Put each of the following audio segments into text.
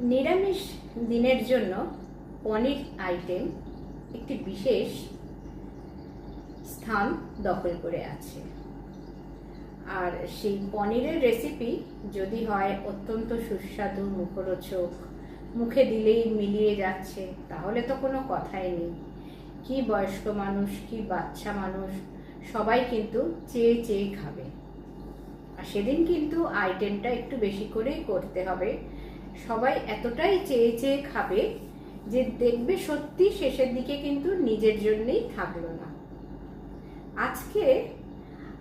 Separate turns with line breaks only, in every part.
নিরামিষ দিনের জন্য পনির আইটেম একটি বিশেষ স্থান দখল করে আছে। আর সেই পনিরের রেসিপি যদি হয় অত্যন্ত সুস্বাদু, মুখরোচক, মুখে দিলেই মিলিয়ে যাচ্ছে, তাহলে তো কোনো কথাই নেই। কি বয়স্ক মানুষ, কি বাচ্চা মানুষ, সবাই কিন্তু চেয়ে চেয়ে খাবে। আর সেদিন কিন্তু আইটেমটা একটু বেশি করেই করতে হবে। সবাই এতটাই চেয়ে চেয়ে খাবে যে দেখবে সত্যি শেষের দিকে কিন্তু নিজের জন্যই থাকলো না। আজকে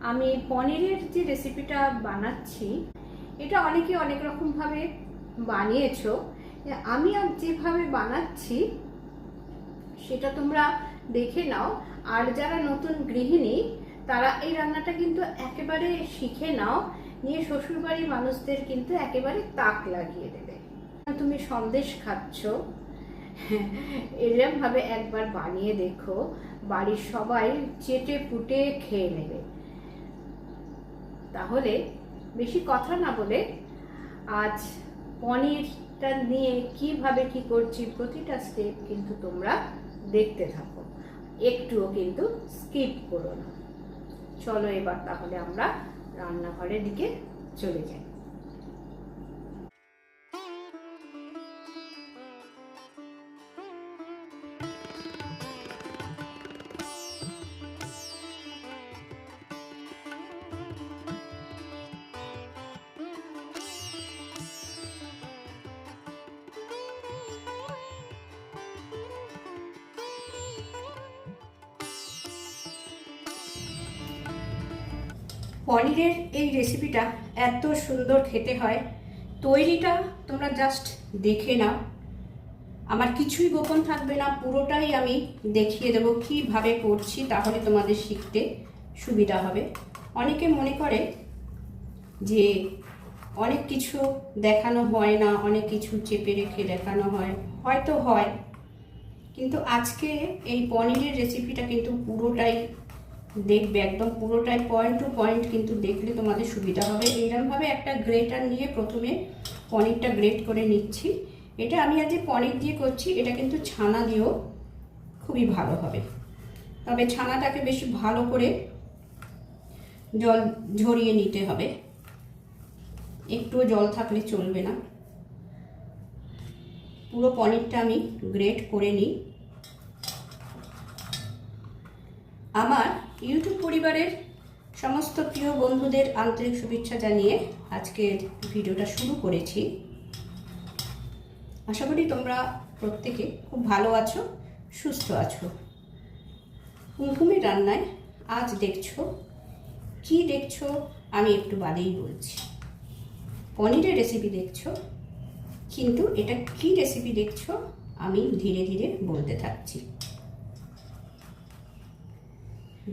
আমি পনিরের যে রেসিপিটা বানাচ্ছি, এটা অনেকে অনেক রকমভাবে বানিয়েছো। আমি যেভাবে বানাচ্ছি সেটা তোমরা দেখে নাও। আর যারা নতুন গৃহিণী, তারা এই রান্নাটা কিন্তু একেবারে শিখে নাও, নিয়ে শ্বশুরবাড়ির মানুষদের কিন্তু একেবারে তাক লাগিয়ে দেবে। তুমি সন্দেশ খাচ্ছ, এরকম ভাবে একবার বানিয়ে দেখো, বাড়ির সবাই চেটে পুটে খেয়ে নেবে। তাহলে বেশি কথা না বলে আজ পনিরটা নিয়ে কিভাবে কি করছি প্রতিটা স্টেপ কিন্তু তোমরা দেখতে থাকো, একটুও কিন্তু স্কিপ করো না। চলো এবার তাহলে আমরা রান্নাঘরের দিকে চলে যাই। পনিরের এই রেসিপিটা এত সুন্দর খেতে হয়, তৈরিটা তোমরা জাস্ট দেখে নাও। আমার কিছুই গোপন থাকবে না, পুরোটাই আমি দেখিয়ে দেবো কিভাবে করছি, তাহলে তোমাদের শিখতে সুবিধা হবে। অনেকে মনে করে যে অনেক কিছু দেখানো হয় না, অনেক কিছু চেপে রেখে দেখানো হয়, হয়তো হয়, কিন্তু আজকে এই পনিরের রেসিপিটা কিন্তু পুরোটাই দেখবে, একদম পুরোটাই পয়েন্ট টু পয়েন্ট কিন্তু দেখলে তোমাদের সুবিধা হবে। এইরকমভাবে একটা গ্রেটার নিয়ে প্রথমে পনিরটা গ্রেট করে নিচ্ছি। এটা আমি আজ যে পনির দিয়ে করছি, এটা কিন্তু ছানা দিয়েও খুবই ভালো হবে, তবে ছানাটাকে বেশি ভালো করে জল ঝরিয়ে নিতে হবে, একটুও জল থাকলে চলবে না। পুরো পনিরটা আমি গ্রেট করে নিই। আমার ইউটিউব পরিবারের সমস্ত প্রিয় বন্ধুদের আন্তরিক শুভেচ্ছা জানিয়ে আজকের ভিডিওটা শুরু করেছি। আশা করি তোমরা প্রত্যেকে খুব ভালো আছো, সুস্থ আছো। কুমকুমের রান্নায় আজ দেখছো, কি দেখছো আমি একটু বাদেই বলছি। পনিরের রেসিপি দেখছো, কিন্তু এটা কি রেসিপি দেখছো আমি ধীরে ধীরে বলতে থাকছি।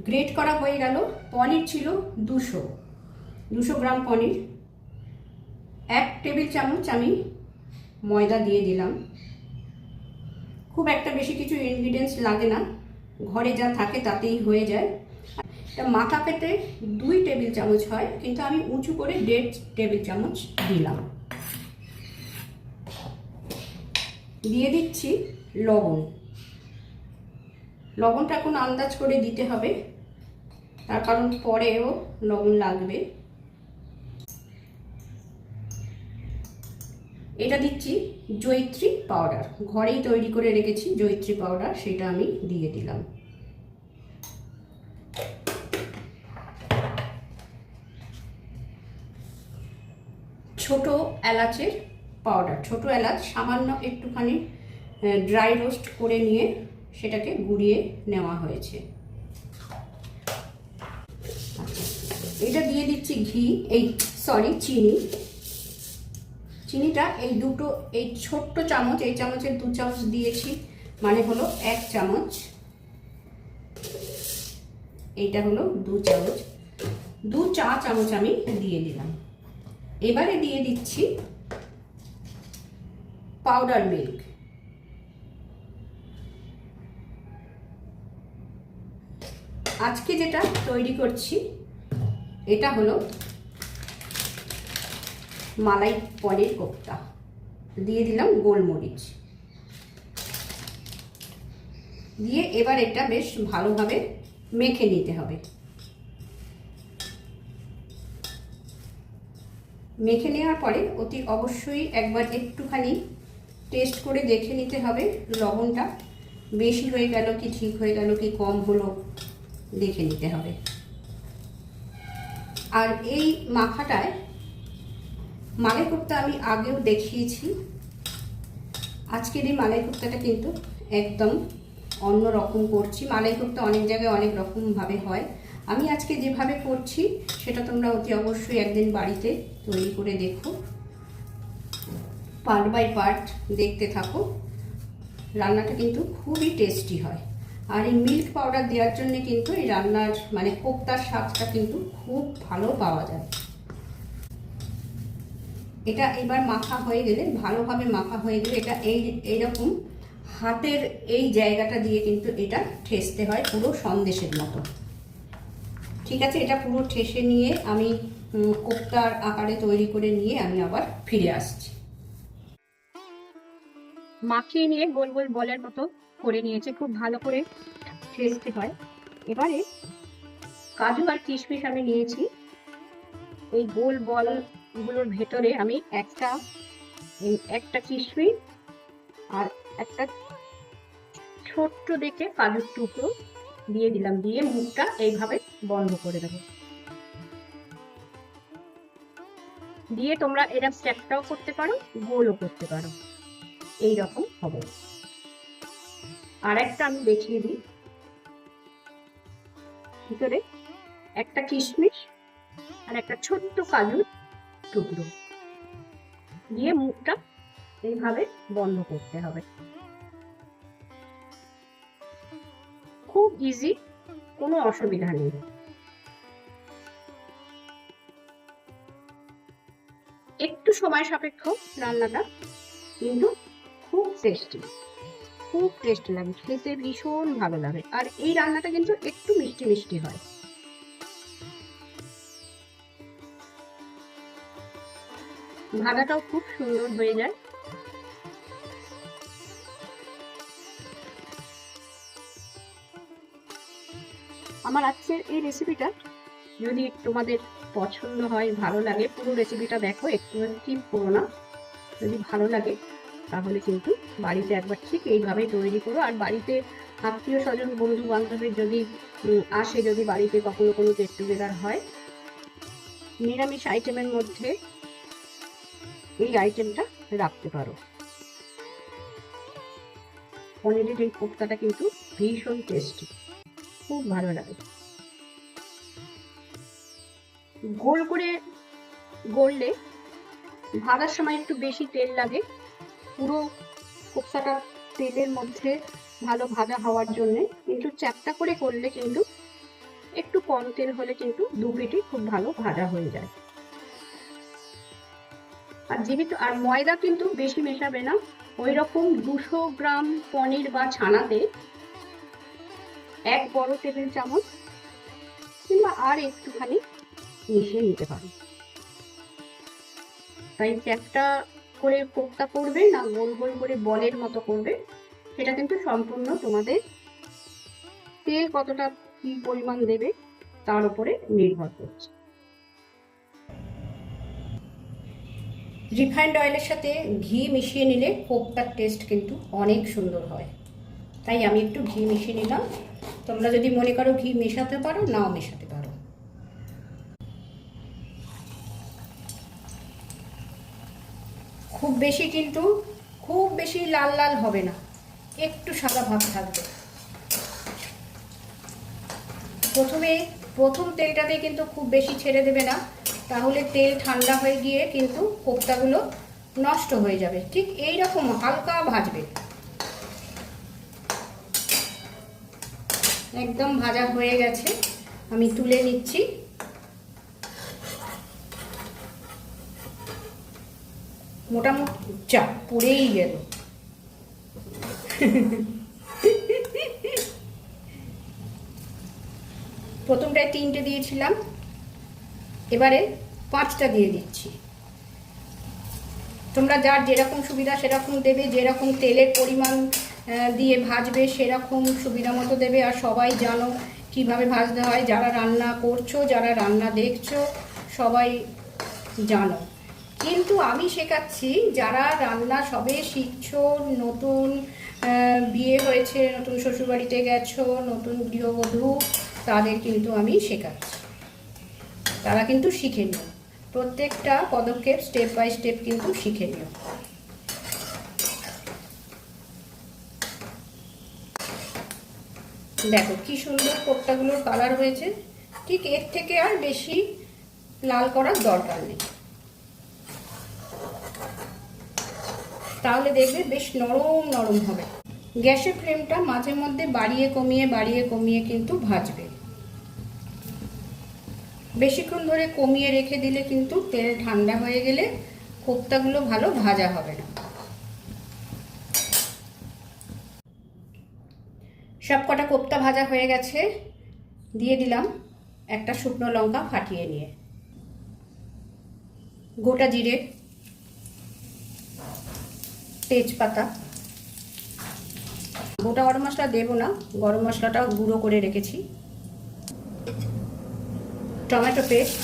গ্রেট করা হয়ে গেল। পনির ছিল 200 গ্রাম পনির। 1 টেবিল চামচ আমি ময়দা দিয়ে দিলাম। খুব একটা বেশি কিছু ইনগ্রিডিয়েন্টস লাগে না, ঘরে যা থাকে তাতেই হয়ে যায়। এটা মাথা পেতে 2 টেবিল চামচ হয়, কিন্তু আমি উঁচু করে 1.5 টেবিল চামচ দিলাম। দিয়ে দিচ্ছি লবণ। লবণটা এখন আন্দাজ করে দিতে হবে, তার কারণ পরেও লবণ লাগবে। এটা দিচ্ছি জয়িত্রী পাউডার, ঘরেই তৈরি করে রেখেছি জয়িত্রী পাউডার, সেটা আমি দিয়ে দিলাম। ছোট এলাচের পাউডার, ছোট এলাচ সামান্য একটুখানি ড্রাই রোস্ট করে নিয়ে সেটাকে গুঁড়িয়ে নেওয়া হয়েছে। এটা দিয়ে দিচ্ছি চিনি। চিনিটা এই ছোট্ট চামচ, এই চামচের 2 চামচ দিয়েছি, মানে হলো 1 চামচ। এইটা হলো 2 চামচ, 2 চা চামচ আমি দিয়ে দিলাম। এবারে দিয়ে দিচ্ছি পাউডার মিল্ক। আজকে যেটা তৈরি করছি এটা হলো মালাই পনির কোফতা।
দিয়ে দিলাম গোলমরিচ, দিয়ে এবার এটা বেশ ভালোভাবে মেখে নিতে হবে। মেখে নেওয়ার পরে অতি অবশ্যই একবার একটুখানি টেস্ট করে দেখে নিতে হবে লবণটা বেশি হয়ে গেল কি ঠিক হয়ে গেল কি কম হলো দেখে নিতে হবে। আর এই মাখাটায় মালাই কোপ্তা আমি আগেও দেখিয়েছি, আজকের এই মালাই কোপ্তাটা কিন্তু একদম অন্য রকম করছি। মালাই কোপ্তা অনেক জায়গায় অনেক রকমভাবে হয়, আমি আজকে যেভাবে করছি সেটা তোমরা অতি অবশ্যই একদিন বাড়িতে তৈরি করে দেখো, পার্ট বাই পার্ট দেখতে থাকো। রান্নাটা কিন্তু খুবই টেস্টি হয়। আর এই মিল্ক পাউডার দেওয়ার জন্য কিন্তু এই রান্নার মানে কোপ্তার স্বাদটা কিন্তু খুব ভালো পাওয়া যায়। এটা এবার মাখা হয়ে গেলে, ভালোভাবে মাখা হয়ে গেলে এটা এইরকম হাতের এই জায়গাটা দিয়ে কিন্তু এটা ঠেসতে হয় পুরো সন্দেশের মতো। ঠিক আছে, এটা পুরো ঠেসে নিয়ে আমি কোপ্তার আকারে তৈরি করে নিয়ে আমি আবার ফিরে আসছি।
মাখিয়ে নিয়ে গোল গোল বলের মতো করে নিয়েছে, খুব ভালো করে ঠেসতে হয়। এবারে কাজু আর কিশমিশ আমি নিয়েছি, এই গোল বলগুলোর ভেতরে আমি একটা কিশমিশ আর একটা ছোট্ট দেখে কাজুর টুকরো দিয়ে দিলাম, দিয়ে মুখটা এইভাবে বন্ধ করে দেবো। দিয়ে তোমরা এরকম চ্যাপটাও করতে পারো, গোলও করতে পারো, এইরকম হবে। আর একটা আমি দেখিয়ে দিই, ভিতরে একটা কিশমিশ আর একটা ছোট্ট কাজুর টুকরো দিয়ে মুখটা এইভাবে বন্ধ করতে হবে। খুব ইজি, কোনো অসুবিধা নেই। একটু সময় সাপেক্ষ রান্নাটা, কিন্তু খুব টেস্টি, খুব টেস্টি লাগে, খেতে ভীষণ ভালো লাগে। আর এই রান্নাটা কিন্তু একটু মিষ্টি মিষ্টি হয়। ভাজাটাও খুব সুন্দর হয়ে যায়। আমার আজকের এই রেসিপিটা যদি তোমাদের পছন্দ হয়, ভালো লাগে, পুরো রেসিপিটা দেখো, একটু স্কিপ করো না। যদি ভালো লাগে তাহলে কিন্তু বাড়িতে একবার ঠিক এইভাবে তৈরি করো। আর বাড়িতে আত্মীয় স্বজন বন্ধু বান্ধবের যদি আসে, যদি বাড়িতে কখনো কোনো গেট টুগেদার হয়, নিরামিষ আইটেমের মধ্যে এই আইটেমটা রাখতে পারো। পনিরের এই কোপ্তাটা কিন্তু ভীষণ টেস্টি, খুব ভালো লাগে। গোল করে গড়লে ভাজার সময় একটু বেশি তেল লাগে, পুরো কোপ্তাটা তেলের মধ্যে ভালো ভাজা হওয়ার জন্য। কিন্তু চ্যাপটা করে করলে কিন্তু একটু কম তেল হলে কিন্তু দু পিঠে খুব ভালো ভাজা হয়ে যায়। আর যেহেতু আর ময়দা কিন্তু বেশি মেশাবে না, ওই রকম 200 গ্রাম পনির বা ছানাতে 1 বড় টেবিল চামচ কিংবা আর একটুখানি মিশিয়ে নিতে পারো। তাই চ্যাপটা করে কোপ্তা করবে না গোল গোল করে বলের মতো করবে, সেটা কিন্তু সম্পূর্ণ তোমাদের তেল কতটা কি পরিমাণ দেবে তার উপরে নির্ভর করছে।
রিফাইন্ড অয়েলের সাথে ঘি মিশিয়ে নিলে কোপ্তার টেস্ট কিন্তু অনেক সুন্দর হয়, তাই আমি একটু ঘি মিশিয়ে নিলাম। তোমরা যদি মনে করো ঘি মেশাতে পারো, নাও মেশাতে পারো। খুব বেশি কিন্তু খুব বেশি লাল লাল হবে না, একটু সাদা ভাব থাকবে। প্রথম তেলটাতে কিন্তু খুব বেশি ছেড়ে দেবে না, তাহলে তেল ঠান্ডা হয়ে গিয়ে কিন্তু কোপ্তাগুলো নষ্ট হয়ে যাবে। ঠিক এই রকম হালকা ভাজবে। একদম ভাজা হয়ে গেছে, আমি তুলে নিচ্ছি। মোটামুটি চা পুড়েই গেল। প্রথমটায় 3টে দিয়েছিলাম, এবারে 5টা দিয়ে দিচ্ছি। তোমরা যার যেরকম সুবিধা সেরকম দেবে, যেরকম তেলের পরিমাণ দিয়ে ভাজবে সেরকম সুবিধা মতো দেবে। আর সবাই জানো কিভাবে ভাজতে হয়, যারা রান্না করছো, যারা রান্না দেখছো, সবাই জানো। কিন্তু আমি শেখাচ্ছি যারা রান্না সবে শিখছো, নতুন বিয়ে হয়েছে, নতুন শ্বশুরবাড়িতে গেছো, নতুন গৃহবধূ, তাদের কিন্তু আমি শেখাচ্ছি। তারা কিন্তু শিখে নিও, প্রত্যেকটা পদক্ষেপ স্টেপ বাই স্টেপ কিন্তু শিখে নিও। দেখো কি সুন্দর কোপ্তাগুলোর কালার হয়েছে। ঠিক এর থেকে আর বেশি লাল করার দরকার নেই, তাহলে দেখবে বেশ নরম নরম হবে। গ্যাসের ফ্লেমটা মাঝে মধ্যে বাড়িয়ে কমিয়ে কিন্তু ভাজবে। বেশিক্ষণ ধরে কমিয়ে রেখে দিলে কিন্তু তেল ঠান্ডা হয়ে গেলে কোপ্তাগুলো ভালো ভাজা হবে না। সব কটা কোপ্তা ভাজা হয়ে গেছে, দিয়ে দিলাম একটা শুকনো লঙ্কা ফাটিয়ে নিয়ে, গোটা জিরে, তেজপাতা, গোটা গরম মশলা দেবো না, গরম মশলাটা গুঁড়ো করে রেখেছি, টমেটো পেস্ট,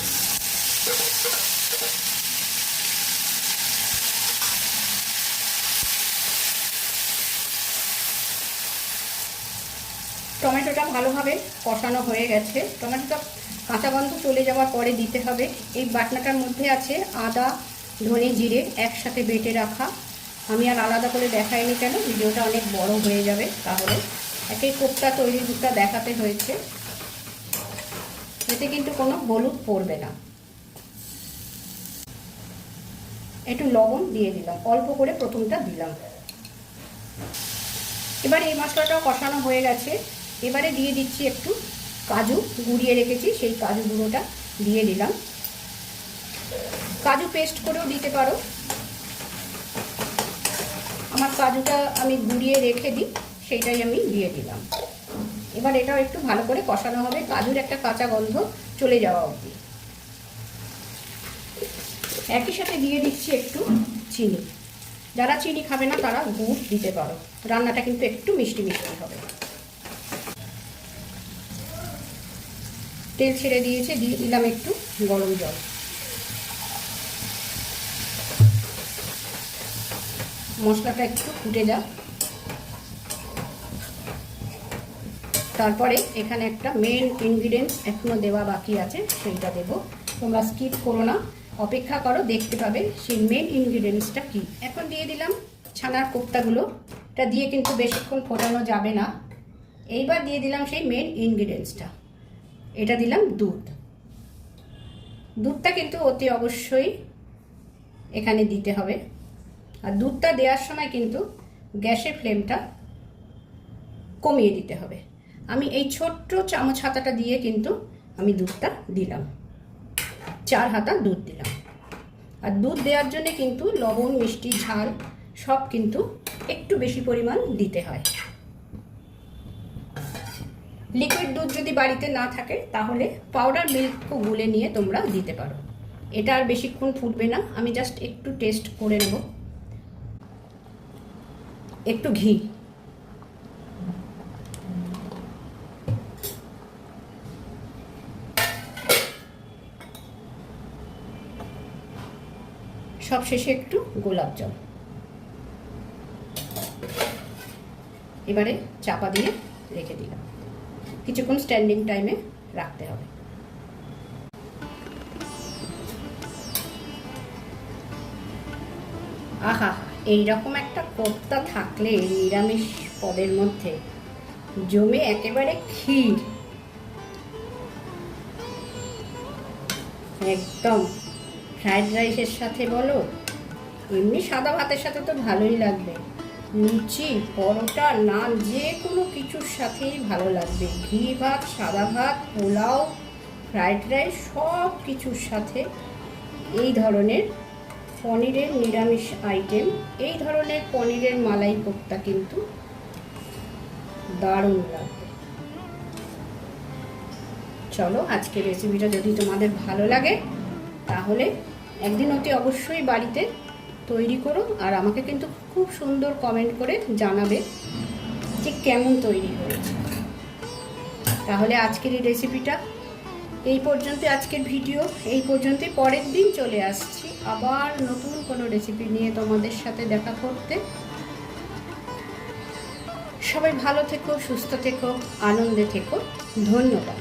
টমেটোটা ভালোভাবে কষানো হয়ে গেছে। টমেটোটা কাঁচা গন্ধ চলে যাওয়ার পরে দিতে হবে। এই বাটনাটার মধ্যে আছে আদা, ধনে, জিরে একসাথে বেটে রাখা। আমি আর আলাদা করে দেখাইনি, কেন ভিডিওটা অনেক বড় হয়ে যাবে, তাহলে একই কোপ্তা তৈরি দুটা দেখাতে হয়েছে। এতে কিন্তু কোনো হলুদ পড়বে না। একটু লবণ দিয়ে দিলাম, অল্প করে প্রথমটা দিলাম। এবার এই মশলাটাও কষানো হয়ে গেছে, এবারে দিয়ে দিচ্ছি একটু কাজু গুঁড়িয়ে রেখেছি, সেই কাজু গুঁড়োটা দিয়ে দিলাম। কাজু পেস্ট করেও দিতে পারো, আমার কাজুটা আমি গুঁড়িয়ে রেখে দিই, সেইটাই আমি দিয়ে দিলাম। এবার এটাও একটু ভালো করে কষানো হবে, কাজুর একটা কাঁচা গন্ধ চলে যাওয়া অবধি। একই সাথে দিয়ে দিচ্ছি একটু চিনি। যারা চিনি খাবে না তারা গুড় দিতে পারো, রান্নাটা কিন্তু একটু মিষ্টি মিষ্টি হবে। তেল ছেড়ে দিয়েছে, দিয়ে দিলাম একটু গরম জল। মশলাটা একটু ফুটে যাক, তারপরে এখানে একটা মেন ইনগ্রিডিয়েন্টস এখনো দেওয়া বাকি আছে, সেইটা দেবো। তোমরা স্কিপ করো না, অপেক্ষা করো, দেখতে পাবে সেই মেন ইনগ্রিডিয়েন্টসটা কি। এখন দিয়ে দিলাম ছানার কোপ্তাগুলো, এটা দিয়ে কিন্তু বেশিক্ষণ ফোটানো যাবে না। এইবার দিয়ে দিলাম সেই মেন ইনগ্রিডিয়েন্টসটা, এটা দিলাম দুধ। দুধটা কিন্তু অতি অবশ্যই এখানে দিতে হবে। আর দুধটা দেওয়ার সময় কিন্তু গ্যাসের ফ্লেমটা কমিয়ে দিতে হবে। আমি এই ছোট্ট চামচ হাতাটা দিয়ে কিন্তু আমি দুধটা দিলাম, 4 হাতা দুধ দিলাম। আর দুধ দেওয়ার জন্য কিন্তু লবণ, মিষ্টি, ঝাল সব কিন্তু একটু বেশি পরিমাণ দিতে হয়। লিকুইড দুধ যদি বাড়িতে না থাকে তাহলে পাউডার মিল্কও গুলে নিয়ে তোমরা দিতে পারো। এটা আর বেশিক্ষণ ফুটবে না, আমি জাস্ট একটু টেস্ট করে নেব। একটু ঘি, সব শেষে একটু গোলাপ জল। এবারে চাপা দিয়ে রেখে দিলাম, কিছুক্ষণ স্ট্যান্ডিং টাইমে রাখতে হবে। আহা, এইরকম একটা কোপ্তা থাকলে নিরামিষ পদের মধ্যে জমে একেবারে ক্ষীর একদম। ফ্রাইড রাইসের সাথে বলো, এমনি সাদা ভাতের সাথে তো ভালোই লাগবে, লুচি, পরোটা, নান, যে কোনো কিছুর সাথেই ভালো লাগবে। ঘি ভাত, সাদা ভাত, পোলাও, ফ্রাইড রাইস, সব কিছুর সাথে এই ধরনের পনিরের নিরামিষ আইটেম, এই ধরনের পনিরের মালাই কোপ্তা কিন্তু দারুণ লাগবে। চলো, আজকের রেসিপিটা যদি তোমাদের ভালো লাগে তাহলে একদিন অতি অবশ্যই বাড়িতে তৈরি করো, আর আমাকে কিন্তু খুব সুন্দর কমেন্ট করে জানাবে যে কেমন তৈরি হয়েছে। তাহলে আজকের এই রেসিপিটা এই পর্যন্ত, আজকের ভিডিও এই পর্যন্তই। পরের দিন চলে আসছি আবার নতুন কোনো রেসিপি নিয়ে তোমাদের সাথে দেখা করতে। সবাই ভালো থেকো, সুস্থ থেকো, আনন্দে থেকো। ধন্যবাদ।